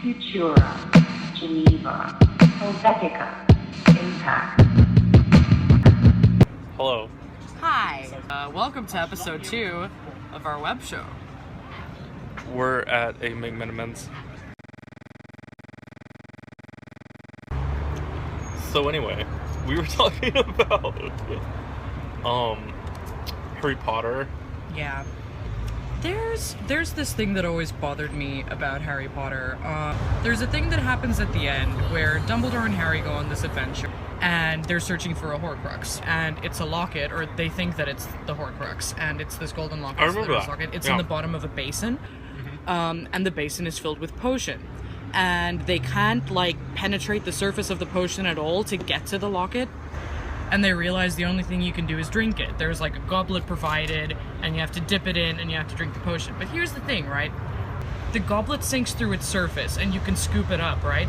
Futura, Geneva, Helvetica, Impact. Hello. Hi, welcome to episode 2 of our web show. We're at a McMenamins. So anyway, we were talking about Harry Potter. Yeah. There's this thing that always bothered me about Harry Potter. There's a thing that happens at the end where Dumbledore and Harry go on this adventure and they're searching for a Horcrux, and it's a locket, or they think that it's the Horcrux, and it's this golden locket. I remember that. Locket. It's Yeah. in the bottom of a basin, and the basin is filled with potion. And they can't, penetrate the surface of the potion at all to get to the locket. And they realize the only thing you can do is drink it. There's, a goblet provided, and you have to dip it in, and you have to drink the potion. But here's the thing, right? The goblet sinks through its surface, and you can scoop it up, right?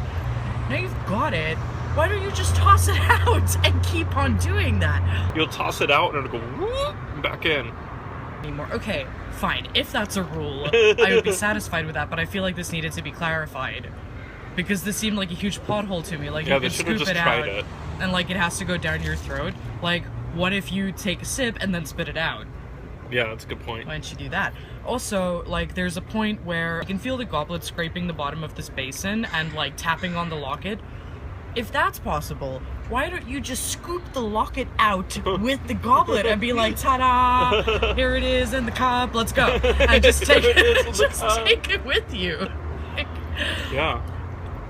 Now you've got it. Why don't you just toss it out and keep on doing that? You'll toss it out and it'll go whoop, back in. Anymore. Okay, fine. If that's a rule, I would be satisfied with that, but I feel like this needed to be clarified. Because this seemed like a huge plot hole to me. Yeah, you they can should have scoop just it tried out, it. and it has to go down your throat. What if you take a sip and then spit it out? Yeah, that's a good point. Why didn't you do that? Also, there's a point where you can feel the goblet scraping the bottom of this basin and, tapping on the locket. If that's possible, why don't you just scoop the locket out with the goblet and be like, ta-da! Here it is in the cup, let's go. And just take it with you. Yeah.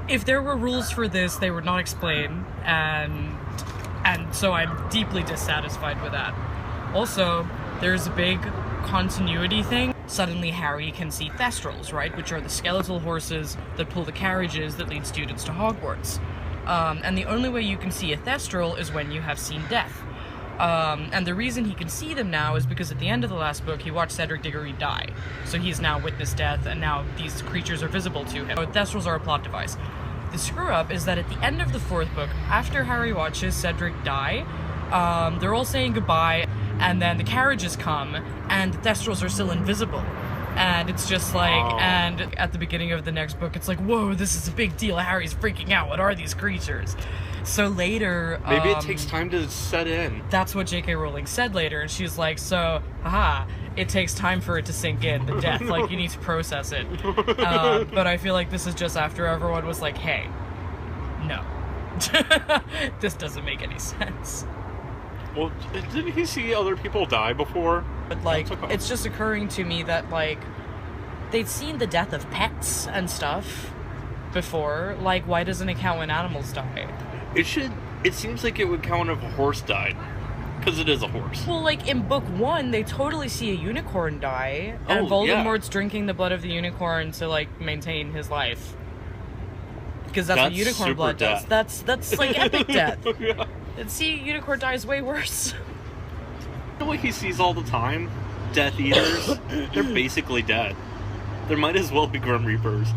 If there were rules for this, they were not explained, and so I'm deeply dissatisfied with that. Also, there's a big continuity thing. Suddenly Harry can see Thestrals, right? Which are the skeletal horses that pull the carriages that lead students to Hogwarts. And the only way you can see a Thestral is when you have seen death. And the reason he can see them now is because at the end of the last book, he watched Cedric Diggory die. So he's now witnessed death, and now these creatures are visible to him. So Thestrals are a plot device. The screw-up is that at the end of the 4th book, after Harry watches Cedric die, they're all saying goodbye, and then the carriages come, and the Thestrals are still invisible. And it's just and at the beginning of the next book, it's whoa, this is a big deal. Harry's freaking out. What are these creatures? So later... Maybe it takes time to set in. That's what J.K. Rowling said later, and she's haha, it takes time for it to sink in, the death. You need to process it. But I feel like this is just after everyone was hey, no. This doesn't make any sense. Well, didn't he see other people die before? But, it's just occurring to me that, they'd seen the death of pets and stuff before. Why doesn't it count when animals die? It seems like it would count if a horse died. Because it is a horse. Well, in book 1, they totally see a unicorn die. And Voldemort's drinking the blood of the unicorn to, maintain his life. Because that's what unicorn blood does. That's epic death. Yeah. And see, unicorn dies way worse. I feel like he sees all the time. Death Eaters, they're basically dead. There might as well be Grim Reapers.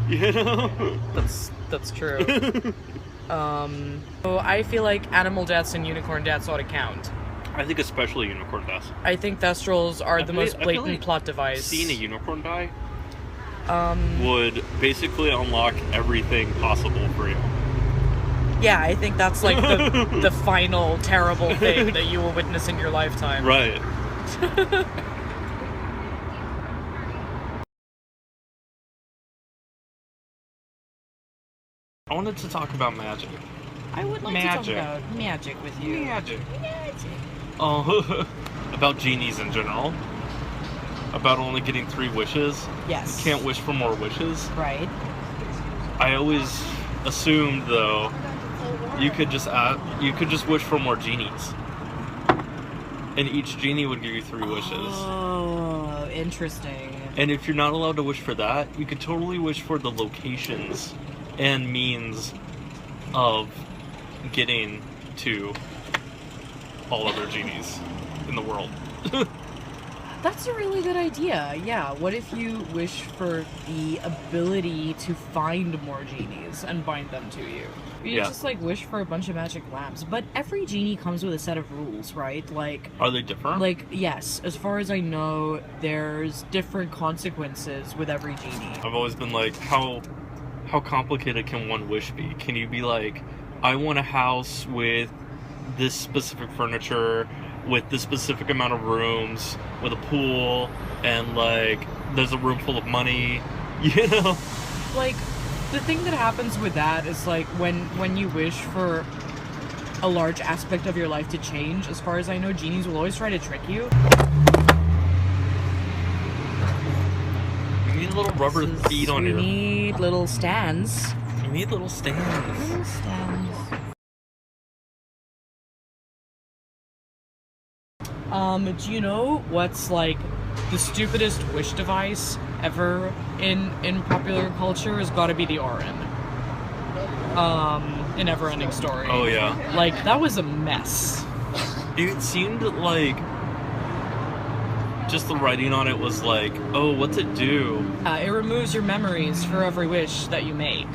You know? That's true. So I feel like animal deaths and unicorn deaths ought to count. I think especially unicorn deaths. I think Thestrals are the most blatant plot device. Seeing a unicorn die would basically unlock everything possible for you. Yeah, I think that's the final terrible thing that you will witness in your lifetime. Right. I wanted to talk about magic. I would like to talk about magic with you. Magic. About genies in general. About only getting 3 wishes. Yes. You can't wish for more wishes. Right. I always assumed, though, you could just wish for more genies. And each genie would give you 3 wishes. Oh, interesting. And if you're not allowed to wish for that, you could totally wish for the locations and means of getting to all other genies in the world. That's a really good idea. Yeah, what if you wish for the ability to find more genies and bind them to you? You just wish for a bunch of magic lamps. But every genie comes with a set of rules, right? Are they different? Yes. As far as I know, there's different consequences with every genie. I've always been how how complicated can one wish be? Can you be like, I want a house with this specific furniture, with this specific amount of rooms, with a pool, and like there's a room full of money, you know? Like, the thing that happens with that is like when you wish for a large aspect of your life to change, as far as I know, genies will always try to trick you. You need little rubber feet on your... You need little stands. You need little stands. Little stands. Do you know what's like the stupidest wish device ever in popular culture? Has got to be the Orin. In Neverending Story. Oh yeah. Like, that was a mess. It seemed like just the writing on it was like, oh, what's it do? It removes your memories for every wish that you make.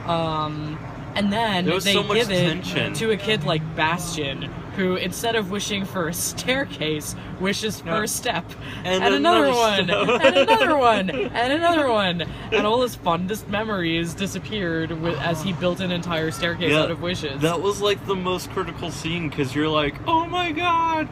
And then There was they so much give it tension. to a kid like Bastion, who instead of wishing for a staircase, wishes for a step. And another one. step. And another one. And another one. And all his fondest memories disappeared as he built an entire staircase out of wishes. That was like the most critical scene, because you're like, oh my god!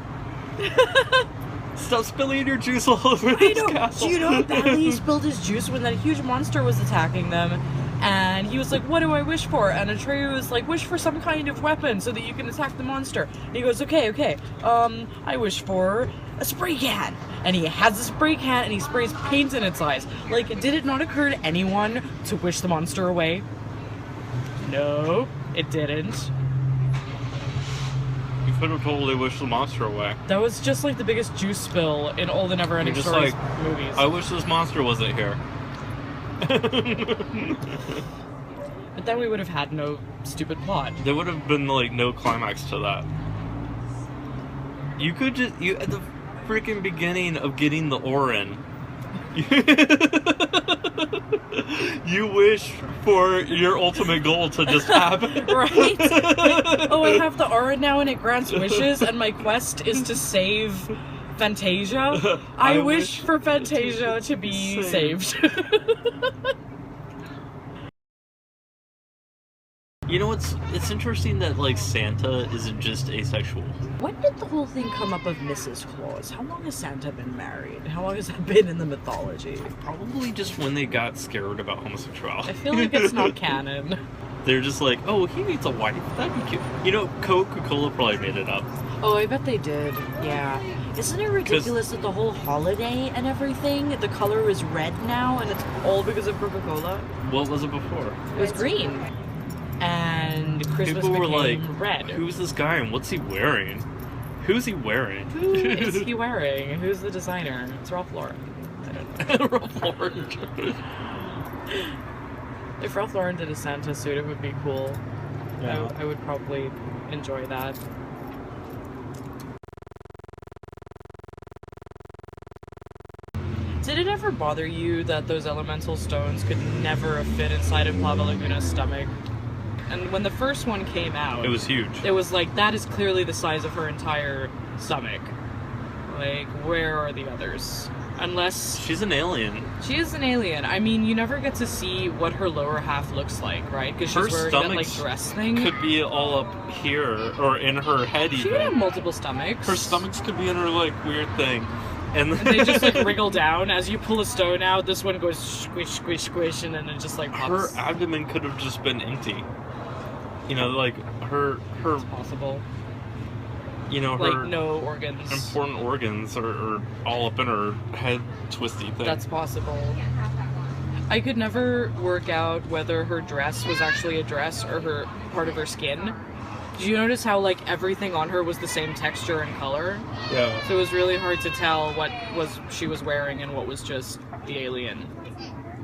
Stop spilling your juice all over this castle. Do you know how badly he spilled his juice when that huge monster was attacking them? And he was like, what do I wish for? And Atreyu was like, wish for some kind of weapon so that you can attack the monster. And he goes, okay. I wish for a spray can. And he has a spray can and he sprays paint in its eyes. Like, did it not occur to anyone to wish the monster away? No, it didn't. You could have totally wished the monster away. That was just like the biggest juice spill in all the Neverending Just Stories like, movies. I wish this monster wasn't here. But then we would have had no stupid plot. There would have been like no climax to that. You could just at the freaking beginning of getting the Orin, you wish for your ultimate goal to just happen. Right? Like, oh, I have the aura now and it grants wishes, and my quest is to save Fantasia. I wish for Fantasia to be saved. You know, it's interesting that like Santa isn't just asexual. When did the whole thing come up of Mrs. Claus? How long has Santa been married? How long has that been in the mythology? Probably just when they got scared about homosexuality. I feel like it's not canon. They're just like, oh, he needs a wife. That'd be cute. You know, Coca-Cola probably made it up. Oh, I bet they did. Yeah. Isn't it ridiculous that the whole holiday and everything, the color is red now, and it's all because of Coca-Cola? What was it before? It was green. And Christmas People were became like, red. who's this guy and what's he wearing? Who's he wearing? Who is he wearing? Who's the designer? It's Ralph Lauren. I don't know. Ralph Lauren. If Ralph Lauren did a Santa suit, it would be cool. Yeah. I would probably enjoy that. Did it ever bother you that those elemental stones could never have fit inside of Lava Laguna's stomach? And when the first one came out, It was huge. it was like, that is clearly the size of her entire stomach. Like, where are the others? Unless She's an alien. she is an alien. I mean, you never get to see what her lower half looks like, right? Because Her she's wearing that, like, stomach's dress thing. Could be all up here or in her head She could have even. multiple stomachs. Her stomachs could be in her like weird thing. And They just, like, wriggle down. As you pull a stone out, this one goes squish, squish, squish, and then it just, like, her pops. abdomen could have just been empty. You know, like her It's possible. you know, Like, her no organs. important organs are all up in her head twisty thing. That's possible. I could never work out whether her dress was actually a dress or her part of her skin. Did you notice how, like, everything on her was the same texture and color? Yeah. So it was really hard to tell what she was wearing and what was just the alien.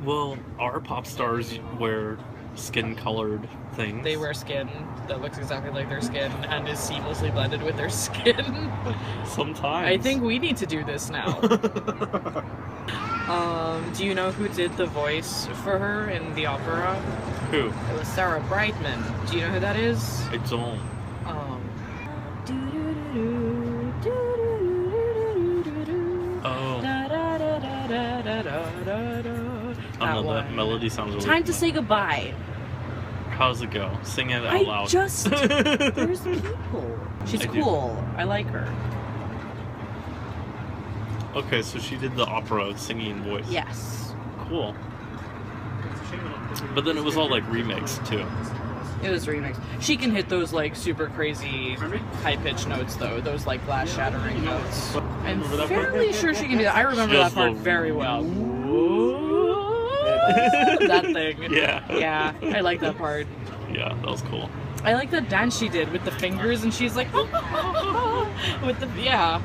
Well, our pop stars wear skin-colored things. They wear skin that looks exactly like their skin and is seamlessly blended with their skin. Sometimes. I think we need to do this now. Do you know who did the voice for her in the opera? Who? It was Sarah Brightman. Do you know who that is? I don't. Oh. I that don't know, one. that melody sounds really Time to fun. say goodbye. How does it go? Sing it out I loud. just there's people. She's I do. cool. I like her. Okay, so she did the opera singing voice. Yes. Cool. But then it was all like remixed too. It was remixed. She can hit those like super crazy high pitched notes though, those like glass shattering notes. I'm Remember that part? fairly sure she can do that. I remember She that does part the- very well. That thing. Yeah. Yeah, I like that part. Yeah, that was cool. I like that dance she did with the fingers and she's like with the yeah.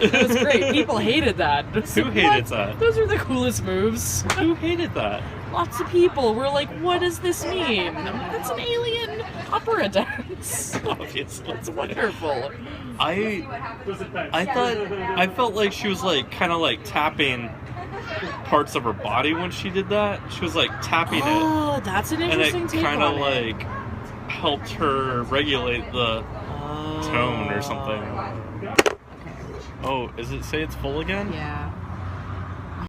It was great. People hated that. Who hated that? Those are the coolest moves. Who hated that? Lots of people were like, what does this mean? That's an alien opera dance. Obviously. It's wonderful. I felt like she was like kind of like tapping parts of her body when she did that. She was like tapping it, Oh, that's an and interesting it take kind on of it. like helped her regulate the tone or something. Oh, is it say it's full again? Yeah.